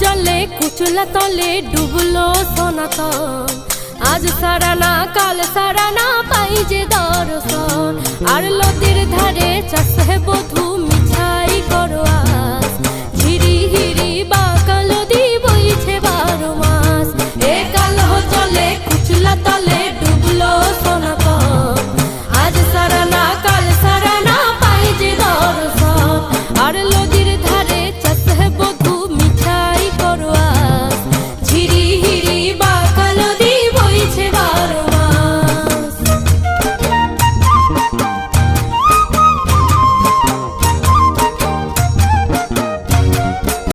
জলে কুচলা তলে ডুবলো সনাতন, আজ সারানা কাল সারানা পাই যে দর্শন। আর নদীর ধারে চাষে বধু মিছাই করোয়া,